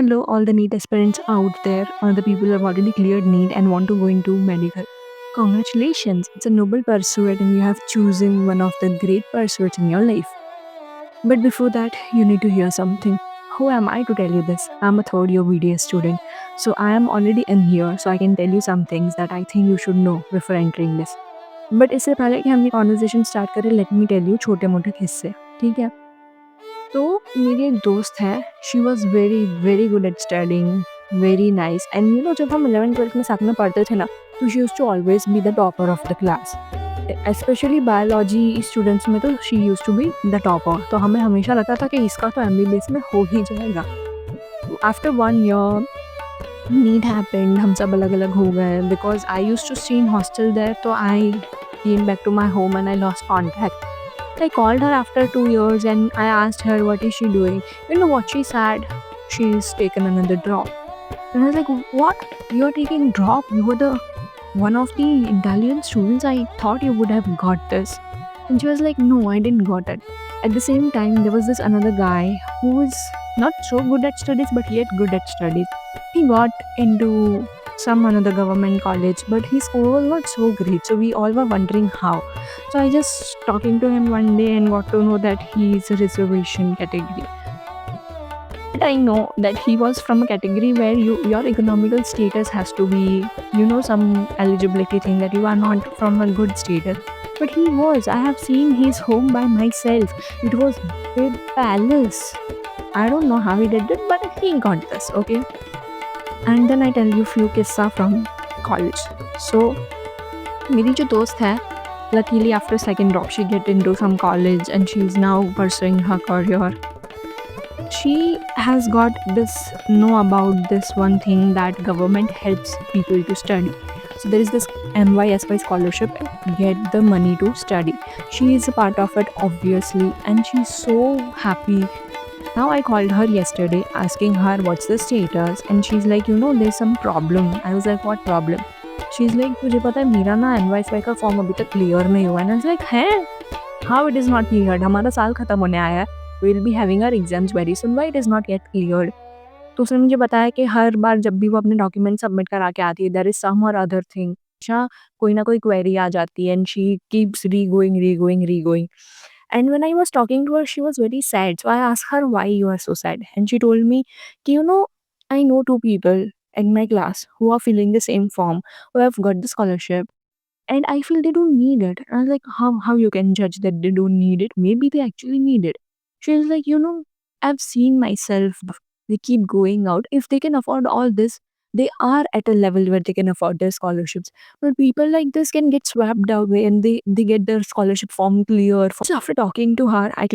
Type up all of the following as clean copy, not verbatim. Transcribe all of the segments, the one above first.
Hello, all the NEET aspirants out there, or the people who have already cleared NEET and want to go into medical. Congratulations, it's a noble pursuit, and you have chosen one of the great pursuits in your life. But before that, you need to hear something. Who am I to tell you this? I'm a third year BDS student, so I am already in here, so I can tell you some things that I think you should know before entering this. But इससे पहले कि हम ये conversation start करें, let me tell you छोटे मोटे किस्से, ठीक है? तो मेरी एक दोस्त है, she was very very good at studying, very nice, and you know जब हम 11th 12th में साथ में पढ़ते थे ना, तो she use to always be the topper of the class. Specially biology students में तो she use to be the topper, तो हमें हमेशा लगता था कि इसका तो MBBS में हो ही जाएगा। आफ्टर 1 year नीड हैपेंड, हम सब अलग अलग हो गए because I use to stay in hostel there, तो I came back to my home and I lost contact. I called her after 2 years and I asked her what is she doing. You know what she said? She's taken another drop. And I was like, what? You're taking drop? You were the one of the intelligent students. I thought you would have got this. And she was like, no, I didn't got it. At the same time, there was this another guy who was not so good at studies but yet good at studies. He got into some another government college, but his score was not so great, so we all were wondering how. So I just talking to him one day and got to know that he is a reservation category. And I know that he was from a category where your economical status has to be, some eligibility thing, that you are not from a good status. But he was. I have seen his home by myself. It was big palace. I don't know how he did it, but he got this, okay? And then I tell you few kissa from college. So मेरी जो दोस्त है, luckily after second drop she get into some college and she's now pursuing her career. She has got this know about this one thing, that government helps people to study. So there is this NYSY scholarship, get the money to study. She is a part of it obviously, and she's so happy. Now I called her yesterday asking her what's the status, and she's like, there's some problem. I was like, what problem? She's like, तुझे पता है मेरा ना NYSY का form अभी तक clear नहीं हुआ है। And I was like, हैं? How it is not cleared? हमारा साल खत्म होने आया है, we'll be having our exams very soon, why it is not yet cleared? तो उसने मुझे बताया कि हर बार जब भी वो अपने डॉक्यूमेंट सबमिट करा के आती है, there is some or other thing, अच्छा कोई ना कोई क्वेरी आ जाती है, and she keeps regoing. And when I was talking to her, she was very sad. So I asked her, why you are so sad? And she told me, I know 2 people in my class who are filling the same form, who have got the scholarship, and I feel they don't need it. And I was like, how you can judge that they don't need it? Maybe they actually need it. She was like, I've seen myself. They keep going out. If they can afford all this, they are at a level where they can afford their scholarships. But people like this can get swept away and they get their scholarship form clear. So after talking to her, I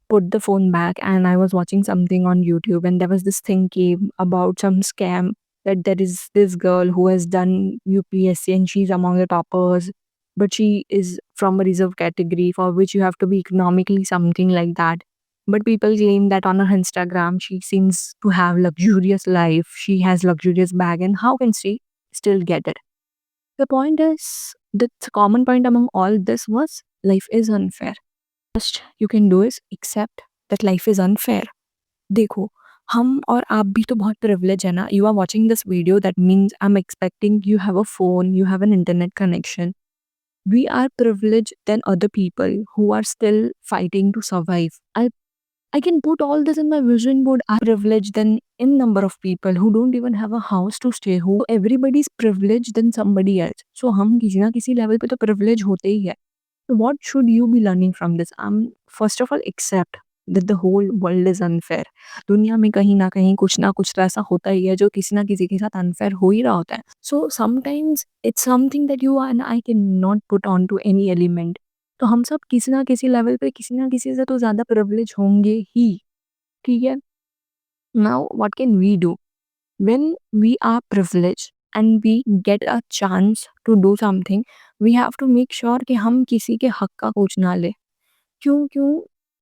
put the phone back and I was watching something on YouTube, and there was this thing came about some scam, that there is this girl who has done UPSC and she's among the toppers, but she is from a reserve category for which you have to be economically something like that. But people claim that on her Instagram she seems to have luxurious life, she has luxurious bag, and how can she still get it? The point is, the common point among all this was life is unfair. Just you can do is accept that life is unfair. देखो, हम और आप भी तो बहुत privileged है ना. You are watching this video, that means I'm expecting you have a phone, you have an internet connection. We are privileged than other people who are still fighting to survive. I can put all this in my vision board. I'm privileged than in number of people who don't even have a house to stay, who everybody's privileged than somebody else. So हम किसी ना किसी level पे तो privilege होते ही है. So what should you be learning from this? First of all, accept that the whole world is unfair. दुनिया में कहीं ना कुछ तो ऐसा होता ही है जो किसी ना किसी के साथ unfair हो ही रहा होता है. So sometimes it's something that you and I cannot put on to any element. तो हम सब किसी ना किसी लेवल पे किसी ना किसी से तो ज़्यादा प्रिविलेज होंगे ही, ठीक है? Now what can we do when we are privilege and we get a chance to do something? We have to make sure कि हम किसी के हक का कुछ ना ले। क्यों?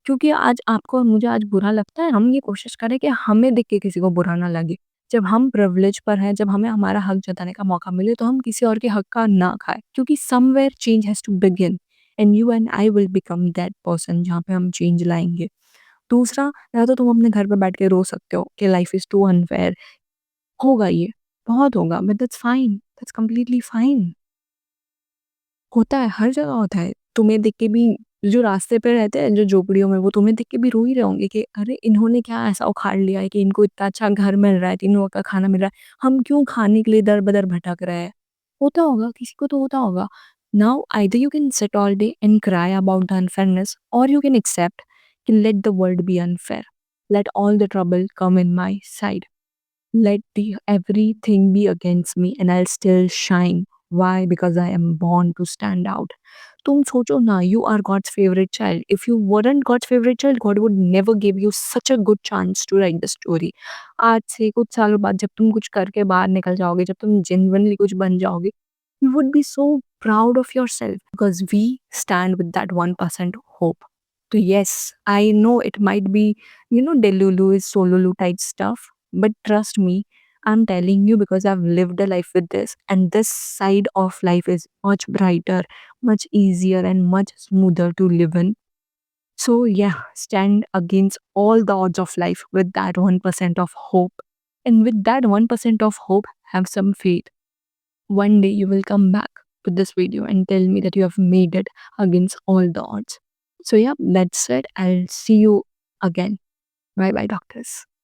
क्योंकि आज आपको और मुझे आज बुरा लगता है, हम ये कोशिश करें कि हमें देख के किसी को बुरा ना लगे। जब हम प्रिविलेज पर हैं, जब हमें हमारा हक जताने का मौका मिले, तो हम किसी और के हक का ना खाएं, क्योंकि somewhere change has to begin, and you and I will become that person जहाँ पे हम चेंज लाएंगे। दूसरा, या तो तुम अपने घर पे बैठ के रो सकते हो कि लाइफ इज़ टू अनफेयर, होगा ये, बहुत होगा, but that's fine, that's completely fine. होता है, हर जगह होता है। तुम्हें देख के भी जो रास्ते पे रहते हैं, जो झोपड़ियों में, वो तुम्हें देख के भी रो ही रहे होंगे कि अरे! इन्होंने क्या ऐसा उखाड़ लिया है कि इनको इतना अच्छा घर मिल रहा है, तीनों वक़्त का खाना मिल रहा है, हम क्यों खाने के लिए दर-बदर भटक रहे हैं। होता होगा, किसी को तो होता होगा। Now either you can sit all day and cry about the unfairness, और यू कैन एक्सेप्ट कि let the world B unfair, let all the trouble come in my side, let the everything be against me and I'll still shine. Why? Because I am born to stand out. तुम सोचो ना, you are God's favorite child. If you weren't God's favorite child, God would never give you such a good chance to write the story. आज से कुछ सालों बाद जब तुम कुछ करके बाहर निकल जाओगे, जब तुम genuinely कुछ बन जाओगे, you would be so proud of yourself because we stand with that 1% hope. So yes, I know it might be, Delulu is Solulu type stuff, but trust me, I'm telling you because I've lived a life with this, and this side of life is much brighter, much easier, and much smoother to live in. So, yeah, stand against all the odds of life with that 1% of hope. And with that 1% of hope, have some faith. One day you will come back to this video and tell me that you have made it against all the odds. So, yeah, that's it. I'll see you again. Bye bye, doctors.